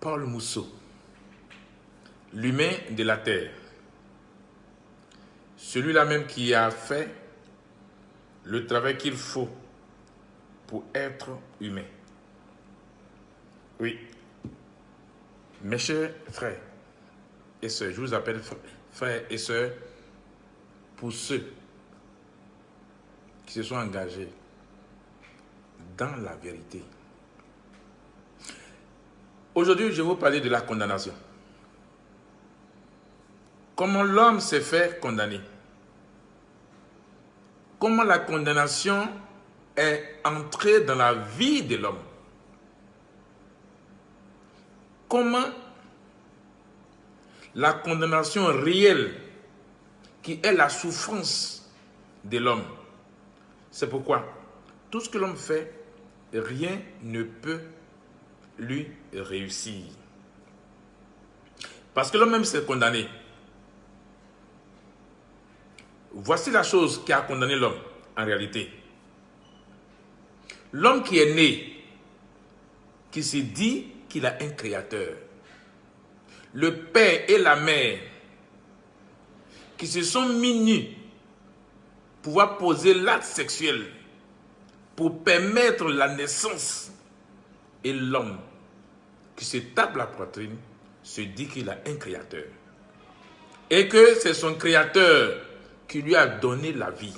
Paul Mousseau, l'humain de la terre, celui-là même qui a fait le travail qu'il faut pour être humain. Oui, mes chers frères et sœurs, je vous appelle frères et sœurs pour ceux qui se sont engagés dans la vérité. Aujourd'hui, je vais vous parler de la condamnation. Comment l'homme s'est fait condamner. Comment la condamnation est entrée dans la vie de l'homme. Comment la condamnation réelle, qui est la souffrance de l'homme. C'est pourquoi tout ce que l'homme fait, rien ne peut lui réussir. Parce que l'homme même s'est condamné. Voici la chose qui a condamné l'homme en réalité. L'homme qui est né, qui se dit qu'il a un créateur. Le père et la mère qui se sont mis nus pour pouvoir poser l'acte sexuel pour permettre la naissance. Et l'homme qui se tape la poitrine se dit qu'il a un créateur. Et que c'est son créateur qui lui a donné la vie.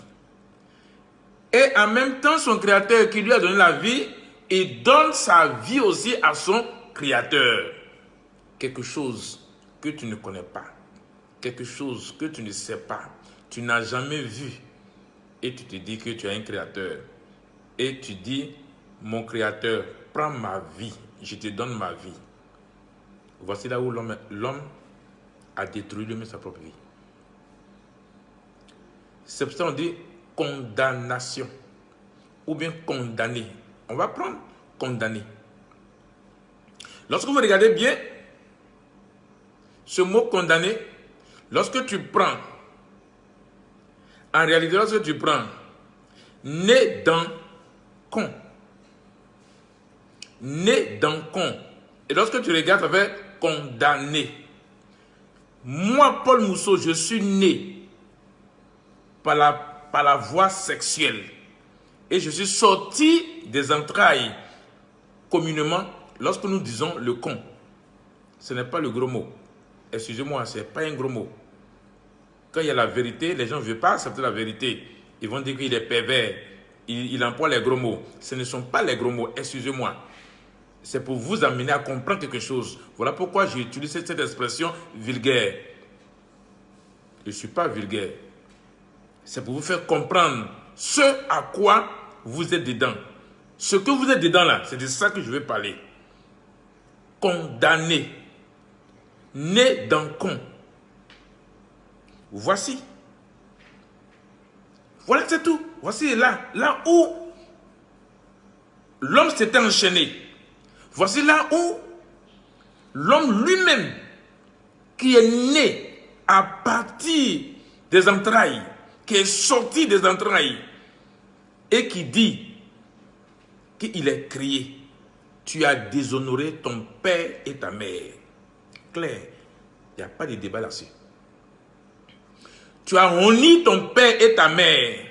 Et en même temps, son créateur qui lui a donné la vie, il donne sa vie aussi à son créateur. Quelque chose que tu ne connais pas, quelque chose que tu ne sais pas, tu n'as jamais vu. Et tu te dis que tu as un créateur. Et tu dis, mon créateur, prends ma vie, je te donne ma vie. Voici là où l'homme a détruit lui-même sa propre vie. C'est pour ça qu'on dit condamnation. Ou bien condamné. On va prendre condamné. Lorsque vous regardez bien, ce mot condamné, lorsque tu prends, en réalité, lorsque tu prends né dans con, né dans con, et lorsque tu regardes, ça fait condamné. Moi, Paul Mousseau, je suis né par la voie sexuelle. Et je suis sorti des entrailles communément lorsque nous disons le con. Ce n'est pas le gros mot. Excusez-moi, ce n'est pas un gros mot. Quand il y a la vérité, les gens ne veulent pas accepter la vérité. Ils vont dire qu'il est pervers. Il emploie les gros mots. Ce ne sont pas les gros mots, excusez-moi. C'est pour vous amener à comprendre quelque chose. Voilà pourquoi j'ai utilisé cette expression vulgaire. Je ne suis pas vulgaire. C'est pour vous faire comprendre ce à quoi vous êtes dedans. Ce que vous êtes dedans là, c'est de ça que je vais parler. Condamné. Né dans con. Voici. Voilà, c'est tout. Voici là où l'homme s'était enchaîné. Voici là où l'homme lui-même, qui est né à partir des entrailles, qui est sorti des entrailles, et qui dit qu'il est crié, tu as déshonoré ton père et ta mère. Clair, il n'y a pas de débat là-dessus. Tu as honni ton père et ta mère.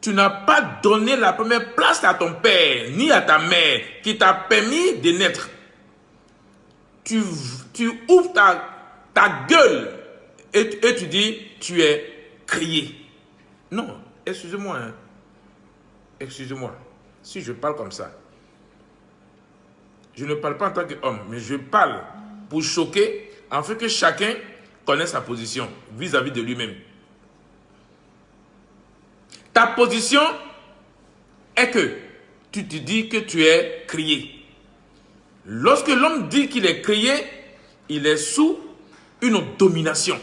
Tu n'as pas donné la première place à ton père, ni à ta mère, qui t'a permis de naître. Tu ouvres ta gueule et tu dis, tu es crié. Non, excusez-moi. Hein. Excusez-moi. Si je parle comme ça, je ne parle pas en tant qu'homme, mais je parle pour choquer, afin que chacun connaisse sa position vis-à-vis de lui-même. Ta position est que tu te dis que tu es crié. Lorsque l'homme dit qu'il est crié, il est sous une domination.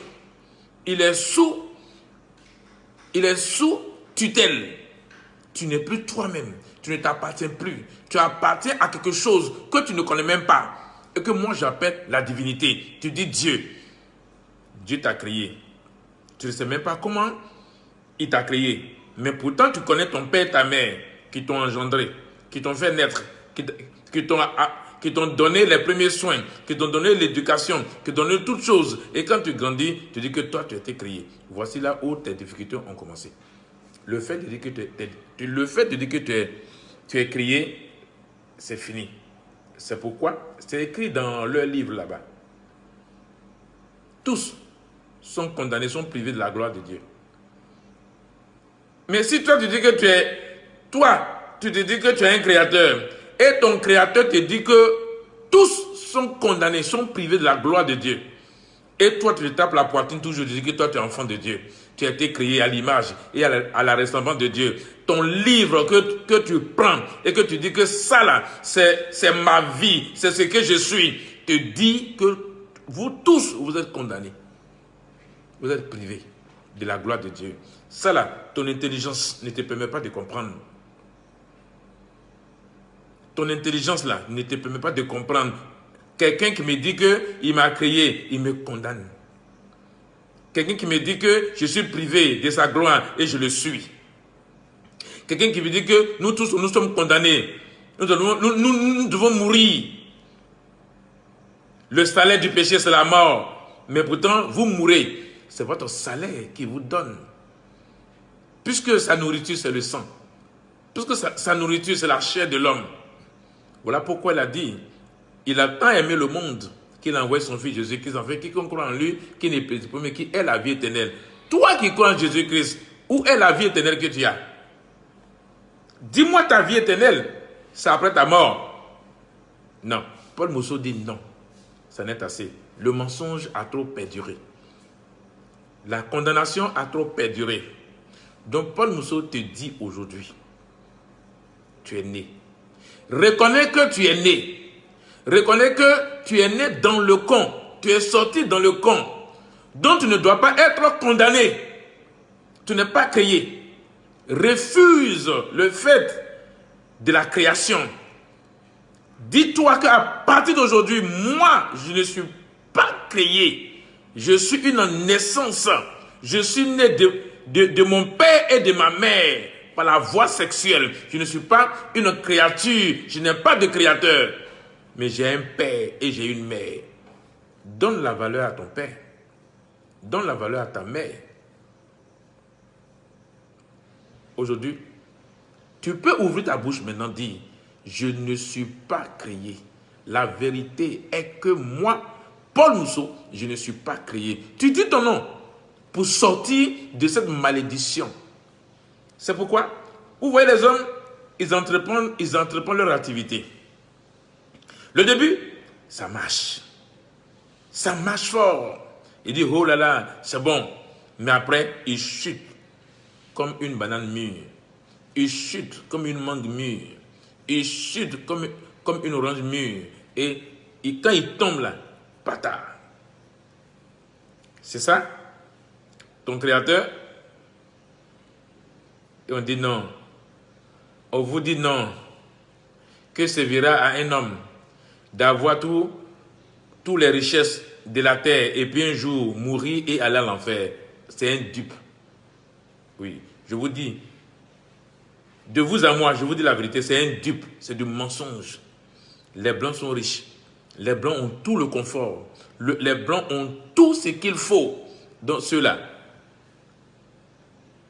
Il est sous tutelle. Tu n'es plus toi-même. Tu ne t'appartiens plus. Tu appartiens à quelque chose que tu ne connais même pas. Et que moi j'appelle la divinité. Tu dis Dieu. Dieu t'a créé. Tu ne sais même pas comment il t'a créé. Mais pourtant tu connais ton père et ta mère qui t'ont engendré, qui t'ont fait naître, qui t'ont donné les premiers soins, qui t'ont donné l'éducation, qui t'ont donné toutes choses. Et quand tu grandis, tu dis que toi, tu as été créé. Voici là où tes difficultés ont commencé. Le fait de dire que tu es créé, c'est fini. C'est pourquoi c'est écrit dans leur livre là-bas. Tous sont condamnés, sont privés de la gloire de Dieu. Mais si toi, tu dis que tu te dis que tu es un créateur, et ton créateur te dit que tous sont condamnés, sont privés de la gloire de Dieu. Et toi, tu te tapes la poitrine toujours, tu dis que toi, tu es enfant de Dieu. Tu as été créé à l'image et à la ressemblance de Dieu. Ton livre que tu prends et que tu dis que ça là, c'est ma vie, c'est ce que je suis, te dit que vous tous, vous êtes condamnés. Vous êtes privés de la gloire de Dieu. Ça là, ton intelligence ne te permet pas de comprendre. Ton intelligence là ne te permet pas de comprendre. Quelqu'un qui me dit qu'il m'a créé, il me condamne. Quelqu'un qui me dit que je suis privé de sa gloire et je le suis. Quelqu'un qui me dit que nous tous, nous sommes condamnés. Nous devons mourir. Le salaire du péché, c'est la mort. Mais pourtant, vous mourrez. C'est votre salaire qui vous donne. Puisque sa nourriture, c'est le sang. Puisque sa nourriture, c'est la chair de l'homme. Voilà pourquoi il a dit, il a tant aimé le monde qu'il a envoyé son fils Jésus-Christ, en fait, quiconque croit en lui, qui n'est pas mais qui est la vie éternelle. Toi qui crois en Jésus-Christ, où est la vie éternelle que tu as? Dis-moi ta vie éternelle, c'est après ta mort. Non. Paul Mousseau dit non. Ça n'est assez. Le mensonge a trop perduré. La condamnation a trop perduré. Donc Paul Mousseau te dit aujourd'hui, tu es né. Reconnais que tu es né. Reconnais que tu es né dans le camp. Tu es sorti dans le camp. Donc tu ne dois pas être condamné. Tu n'es pas créé. Refuse le fait de la création. Dis-toi qu'à partir d'aujourd'hui, moi, je ne suis pas créé. Je suis une naissance. Je suis né de mon père et de ma mère par la voie sexuelle. Je ne suis pas une créature. Je n'ai pas de créateur. Mais j'ai un père et j'ai une mère. Donne la valeur à ton père. Donne la valeur à ta mère. Aujourd'hui, tu peux ouvrir ta bouche maintenant et dire, je ne suis pas créé. La vérité est que moi, Paul Mousseau, je ne suis pas créé. Tu dis ton nom pour sortir de cette malédiction. C'est pourquoi, vous voyez les hommes, ils entreprennent leur activité. Le début, ça marche. Ça marche fort. Il dit, oh là là, c'est bon. Mais après, il chute comme une banane mûre. Il chute comme une mangue mûre. Il chute comme une orange mûre. Et quand il tombe là, patard. C'est ça? Ton créateur? Et on dit non. On vous dit non. Que servira à un homme d'avoir toutes les richesses de la terre et puis un jour mourir et aller à l'enfer? C'est un dupe. Oui, je vous dis, de vous à moi, je vous dis la vérité, c'est un dupe, c'est du mensonge. Les Blancs sont riches. Les Blancs ont tout le confort. Les Blancs ont tout ce qu'il faut dans ceux-là.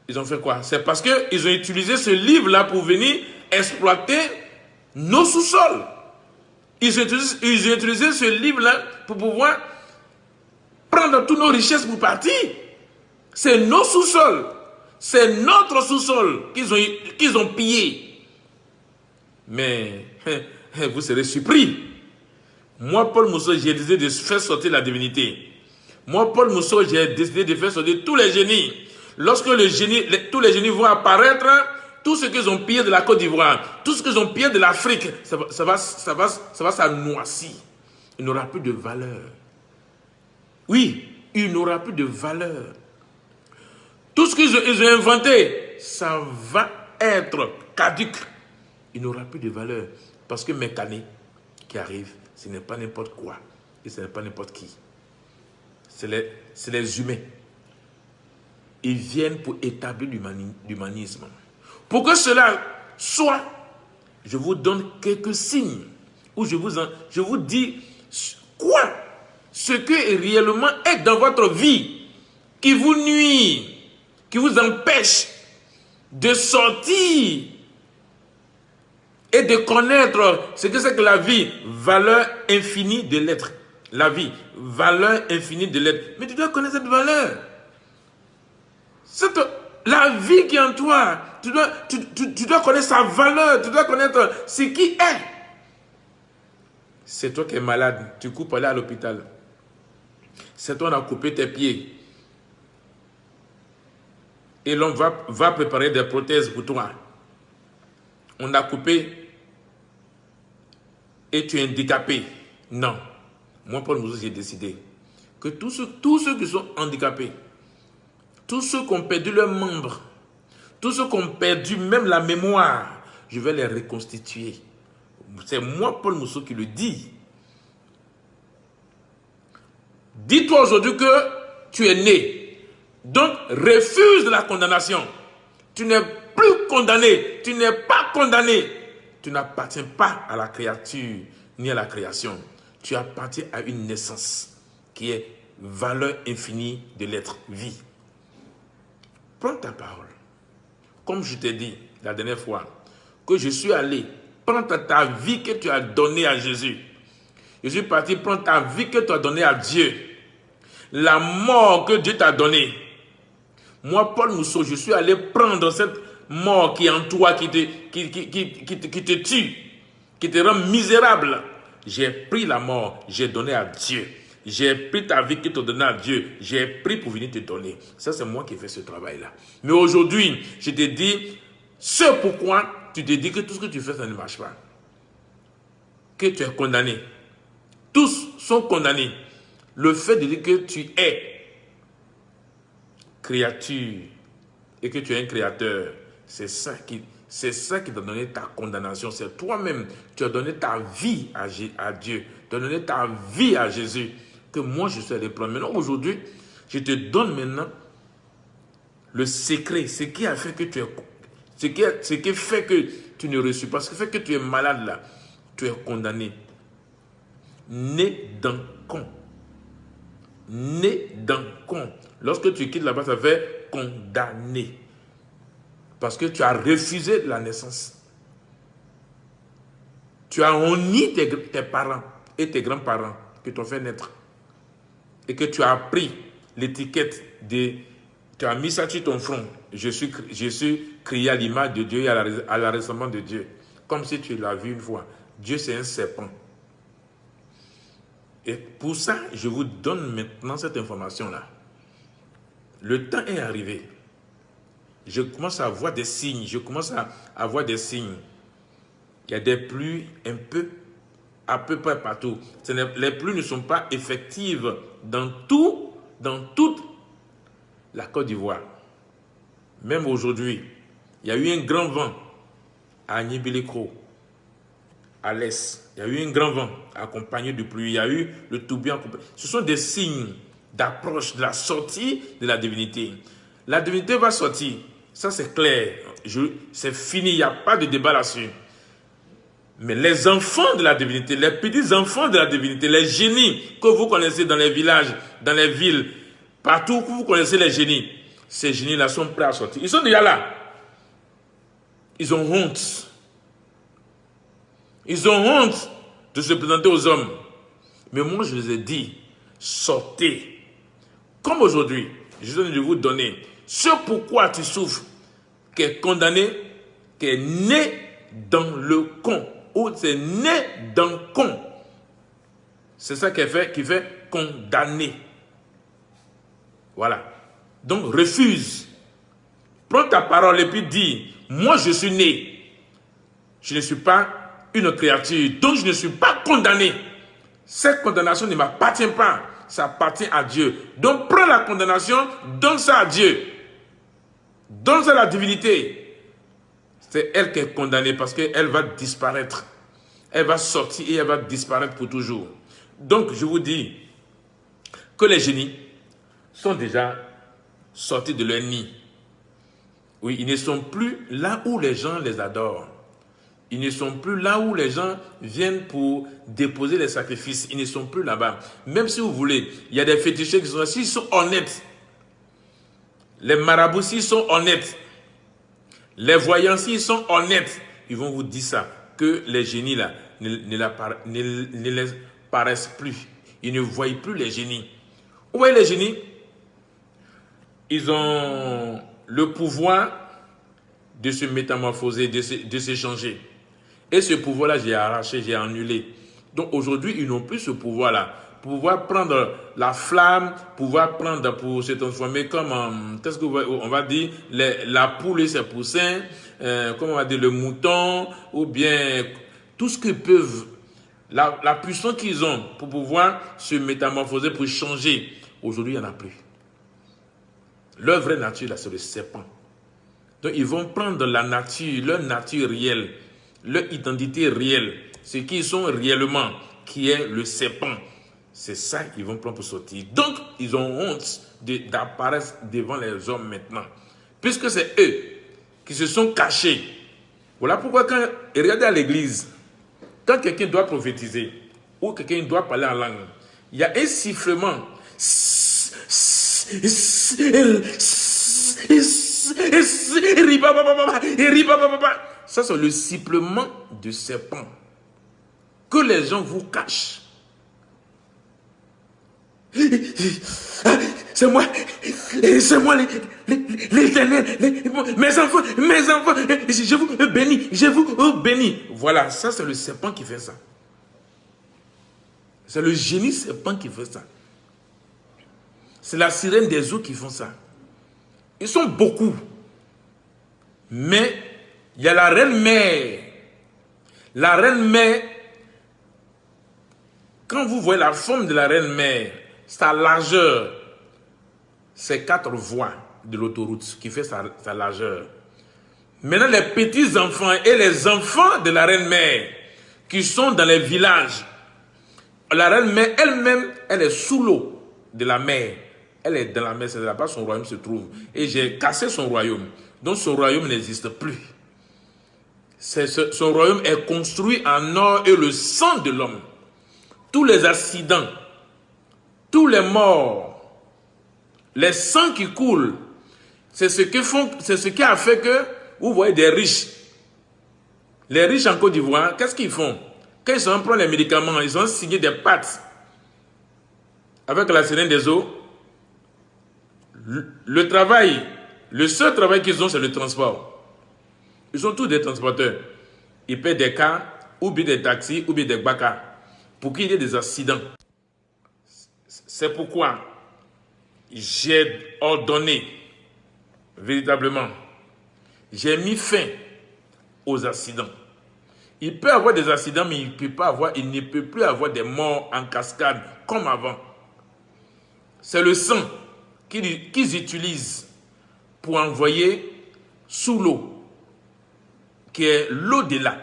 Ils ont fait quoi? C'est parce qu'ils ont utilisé ce livre-là pour venir exploiter nos sous-sols. Ils ont utilisé ce livre-là pour pouvoir prendre toutes nos richesses pour partir. C'est nos sous-sols. C'est notre sous-sol qu'ils ont pillé. Mais vous serez surpris. Moi, Paul Mousseau, j'ai décidé de faire sortir la divinité. Moi, Paul Mousseau, j'ai décidé de faire sortir tous les génies. Lorsque tous les génies vont apparaître, tout ce qu'ils ont pillé de la Côte d'Ivoire, tout ce qu'ils ont pillé de l'Afrique, ça va s'anoisir. Il n'aura plus de valeur. Oui, il n'aura plus de valeur. Tout ce qu'ils ont inventé, ça va être caduc. Il n'aura plus de valeur. Parce que mes canets qui arrivent, ce n'est pas n'importe quoi. Et ce n'est pas n'importe qui. C'est les humains. Ils viennent pour établir l'humanisme. Pour que cela soit, je vous donne quelques signes. où je vous dis quoi? Ce que réellement est dans votre vie, qui vous nuit, qui vous empêche de sortir et de connaître ce que c'est que la vie, valeur infinie de l'être. La vie, valeur infinie de l'être. Mais tu dois connaître cette valeur. La vie qui est en toi, tu dois connaître sa valeur, tu dois connaître ce qui est. C'est toi qui es malade, tu coupes aller à l'hôpital. C'est toi qui as coupé tes pieds. Et l'on va préparer des prothèses pour toi. On a coupé et tu es handicapé. Non. Moi, Paul Moussou, j'ai décidé que tous ceux qui sont handicapés, tous ceux qui ont perdu leurs membres, tous ceux qui ont perdu même la mémoire, je vais les reconstituer. C'est moi, Paul Moussou, qui le dis. Dis-toi aujourd'hui que tu es né. Donc, refuse la condamnation. Tu n'es plus condamné. Tu n'es pas condamné. Tu n'appartiens pas à la créature ni à la création. Tu appartiens à une naissance qui est valeur infinie de l'être vie. Prends ta parole. Comme je t'ai dit la dernière fois, que je suis allé prendre ta vie que tu as donnée à Jésus. Je suis parti prendre ta vie que tu as donnée à Dieu. La mort que Dieu t'a donnée. Moi, Paul Moussou, je suis allé prendre cette mort qui est en toi, qui te tue, qui te rend misérable. J'ai pris la mort, j'ai donné à Dieu. J'ai pris ta vie que tu as donnée à Dieu. J'ai pris pour venir te donner. Ça, c'est moi qui ai fait ce travail-là. Mais aujourd'hui, je te dis, ce pourquoi tu te dis que tout ce que tu fais, ça ne marche pas. Que tu es condamné. Tous sont condamnés. Le fait de dire que tu es créature et que tu es un créateur, c'est ça qui t'a donné ta condamnation. C'est toi-même, tu as donné ta vie à Dieu, tu as donné ta vie à Jésus, que moi je suis allé prendre. Maintenant, aujourd'hui, je te donne maintenant le secret, ce qui a fait que tu es, ce qui fait que tu ne reçois pas, ce qui fait que tu es malade là, tu es condamné. Né d'un con. Né d'un con. Lorsque tu quittes là-bas, ça fait condamné. Parce que tu as refusé la naissance. Tu as honni tes parents et tes grands-parents qui t'ont fait naître. Et que tu as pris l'étiquette de... Tu as mis ça sur ton front. Je suis créé à l'image de Dieu et à la ressemblance de Dieu. Comme si tu l'as vu une fois. Dieu, c'est un serpent. Et pour ça, je vous donne maintenant cette information-là. Le temps est arrivé. Je commence à voir des signes. Je commence à voir des signes. Il y a des pluies à peu près partout. Les pluies ne sont pas effectives dans toute la Côte d'Ivoire. Même aujourd'hui, il y a eu un grand vent à Nibilikro, à l'est. Il y a eu un grand vent accompagné de pluie. Il y a eu le tourbillon accompagné. Ce sont des signes d'approche de la sortie de la divinité. La divinité va sortir. Ça, c'est clair. C'est fini. Il n'y a pas de débat là-dessus. Mais les enfants de la divinité, les petits-enfants de la divinité, les génies que vous connaissez dans les villages, dans les villes, partout où vous connaissez les génies, ces génies-là sont prêts à sortir. Ils sont déjà là. Ils ont honte. Ils ont honte de se présenter aux hommes. Mais moi, je les ai dit, sortez. Comme aujourd'hui, je viens de vous donner ce pourquoi tu souffres, qui est condamné, qui est né dans le con, ou c'est né d'un con. C'est ça qui fait condamner. Voilà. Donc, refuse. Prends ta parole et puis dis, moi je suis né. Je ne suis pas une créature, donc je ne suis pas condamné. Cette condamnation ne m'appartient pas. Ça appartient à Dieu. Donc prends la condamnation, donne ça à Dieu. Donne ça à la divinité. C'est elle qui est condamnée parce qu'elle va disparaître. Elle va sortir et elle va disparaître pour toujours. Donc je vous dis que les génies sont déjà sortis de leur nid. Oui, ils ne sont plus là où les gens les adorent. Ils ne sont plus là où les gens viennent pour déposer les sacrifices. Ils ne sont plus là-bas. Même si vous voulez, il y a des féticheurs qui sont là. S'ils sont honnêtes, les marabouts, s'ils sont honnêtes, les voyants, s'ils sont honnêtes, ils vont vous dire ça, que les génies là ne les paraissent plus. Ils ne voient plus les génies. Vous voyez les génies? Ils ont le pouvoir de se métamorphoser, de se changer. Et ce pouvoir-là, j'ai arraché, j'ai annulé. Donc aujourd'hui, ils n'ont plus ce pouvoir-là. Pouvoir prendre la flamme, pouvoir prendre pour se transformer comme, qu'est-ce qu'on va dire, la poule et ses poussins, comment on va dire, le mouton, ou bien tout ce qu'ils peuvent, la puissance qu'ils ont pour pouvoir se métamorphoser, pour changer. Aujourd'hui, il n'y en a plus. Leur vraie nature, là, c'est le serpent. Donc, ils vont prendre la nature, leur nature réelle, leur identité réelle, ce qu'ils sont réellement, qui est le serpent. C'est ça qu'ils vont prendre pour sortir. Donc, ils ont honte d'apparaître devant les hommes maintenant. Puisque c'est eux qui se sont cachés. Voilà pourquoi quand, regardez à l'église, quand quelqu'un doit prophétiser, ou quelqu'un doit parler en langue, il y a un sifflement. Ça, c'est le sifflement du serpent que les gens vous cachent. C'est moi l'Éternel, mes enfants, je vous bénis. Voilà, ça c'est le serpent qui fait ça. C'est le génie serpent qui fait ça. C'est la sirène des eaux qui font ça. Ils sont beaucoup. Mais il y a la reine mère. La reine mère, quand vous voyez la forme de la reine mère, sa largeur, c'est 4 voies de l'autoroute qui fait sa largeur. Maintenant, les petits enfants et les enfants de la reine mère qui sont dans les villages, la reine mère elle-même, elle est sous l'eau de la mer. Elle est dans la mer, c'est là-bas son royaume se trouve. Et j'ai cassé son royaume. Donc son royaume n'existe plus. Son royaume est construit en or et le sang de l'homme. Tous les accidents, tous les morts, les sangs qui coulent, c'est ce qui a fait que vous voyez des riches. Les riches en Côte d'Ivoire, qu'est-ce qu'ils font? Quand ils ont pris les médicaments, ils ont signé des pactes avec la sirène des eaux. Le travail, le seul travail qu'ils ont, c'est le transport. Ils sont tous des transporteurs. Ils paient des cars, ou bien des taxis, ou bien des bakas, pour qu'il y ait des accidents. C'est pourquoi j'ai ordonné, véritablement, j'ai mis fin aux accidents. Il peut y avoir des accidents, mais il ne peut plus avoir des morts en cascade comme avant. C'est le sang qu'ils utilisent pour envoyer sous l'eau, qui est l'au-delà.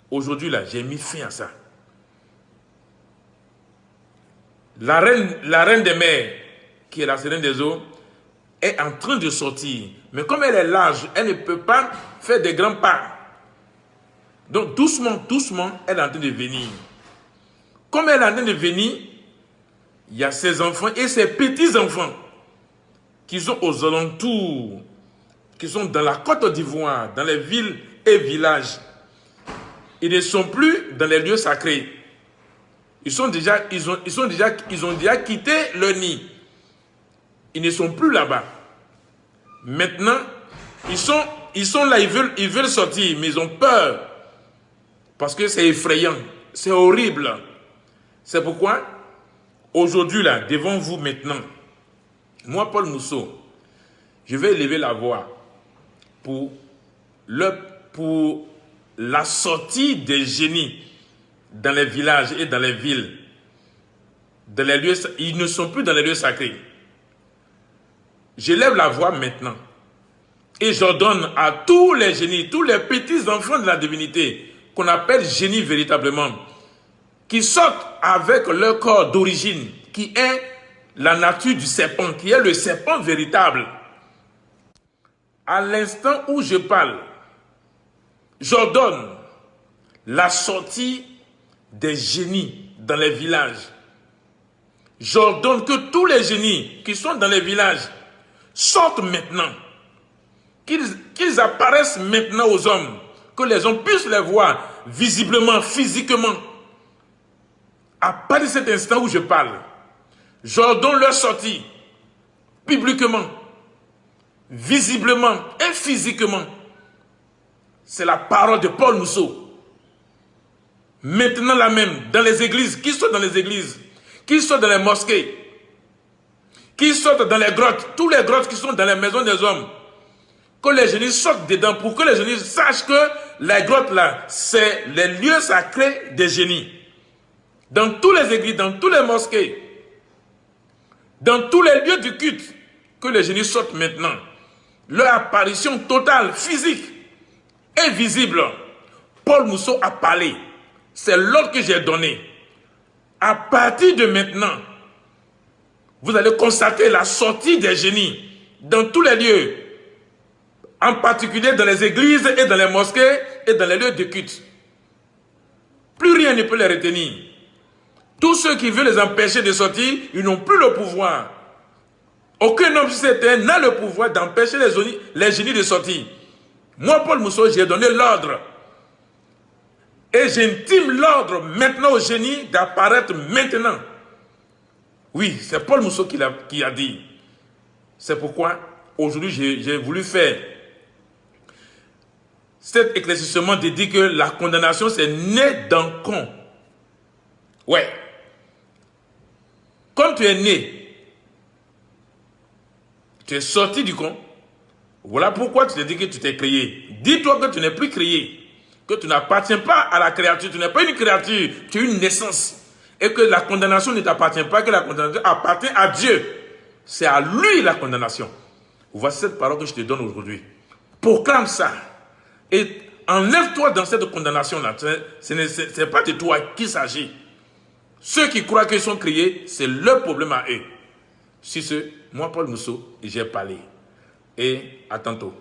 Aujourd'hui, là, j'ai mis fin à ça. La reine des mers, qui est la sirène des eaux, est en train de sortir. Mais comme elle est large, elle ne peut pas faire des grands pas. Donc, doucement, doucement, elle est en train de venir. Comme elle est en train de venir, il y a ses enfants et ses petits-enfants qui sont aux alentours, qui sont dans la Côte d'Ivoire, dans les villes et villages. Ils ne sont plus dans les lieux sacrés. Ils ont déjà quitté leur nid. Ils ne sont plus là-bas. Maintenant, ils sont là, ils veulent sortir, mais ils ont peur. Parce que c'est effrayant, c'est horrible. C'est pourquoi, aujourd'hui, là, devant vous maintenant, moi, Paul Mousseau, je vais élever la voix pour la sortie des génies dans les villages et dans les villes. Dans les lieux, ils ne sont plus dans les lieux sacrés. J'élève la voix maintenant. Et j'ordonne à tous les génies, tous les petits enfants de la divinité, qu'on appelle génies véritablement, qui sortent avec leur corps d'origine, qui est la nature du serpent, qui est le serpent véritable. À l'instant où je parle, j'ordonne la sortie des génies dans les villages. J'ordonne que tous les génies qui sont dans les villages sortent maintenant. Qu'ils apparaissent maintenant aux hommes. Que les hommes puissent les voir visiblement, physiquement. À partir de cet instant où je parle, j'ordonne leur sortie publiquement, visiblement et physiquement. C'est la parole de Paul Mousseau. Maintenant là même, dans les églises, qui sont dans les églises, qui sont dans les mosquées, qui sortent dans les grottes, tous les grottes qui sont dans les maisons des hommes, que les génies sortent dedans pour que les génies sachent que les grottes là, c'est les lieux sacrés des génies. Dans tous les églises, dans tous les mosquées, dans tous les lieux du culte, que les génies sortent maintenant. Leur apparition totale, physique et visible. Paul Mousseau a parlé. C'est l'ordre que j'ai donné. À partir de maintenant, vous allez constater la sortie des génies dans tous les lieux, en particulier dans les églises et dans les mosquées et dans les lieux de culte. Plus rien ne peut les retenir. Tous ceux qui veulent les empêcher de sortir, ils n'ont plus le pouvoir. Aucun homme sur cette terre n'a le pouvoir d'empêcher les génies de sortir. Moi, Paul Mousseau, j'ai donné l'ordre. Et j'intime l'ordre maintenant aux génies d'apparaître maintenant. Oui, c'est Paul Mousseau qui a dit. C'est pourquoi aujourd'hui j'ai voulu faire cet éclaircissement de dire que la condamnation c'est né d'un con. Ouais. Comme tu es né, tu es sorti du con. Voilà pourquoi tu te dis que tu t'es créé. Dis-toi que tu n'es plus créé. Que tu n'appartiens pas à la créature. Tu n'es pas une créature. Tu es une naissance. Et que la condamnation ne t'appartient pas. Que la condamnation appartient à Dieu. C'est à lui la condamnation. Voici cette parole que je te donne aujourd'hui. Proclame ça. Et enlève-toi dans cette condamnation-là. Ce n'est pas de toi qu'il s'agit. Ceux qui croient qu'ils sont créés, c'est leur problème à eux. Si ce, moi, Paul Mousseau, j'ai parlé. Et à tantôt.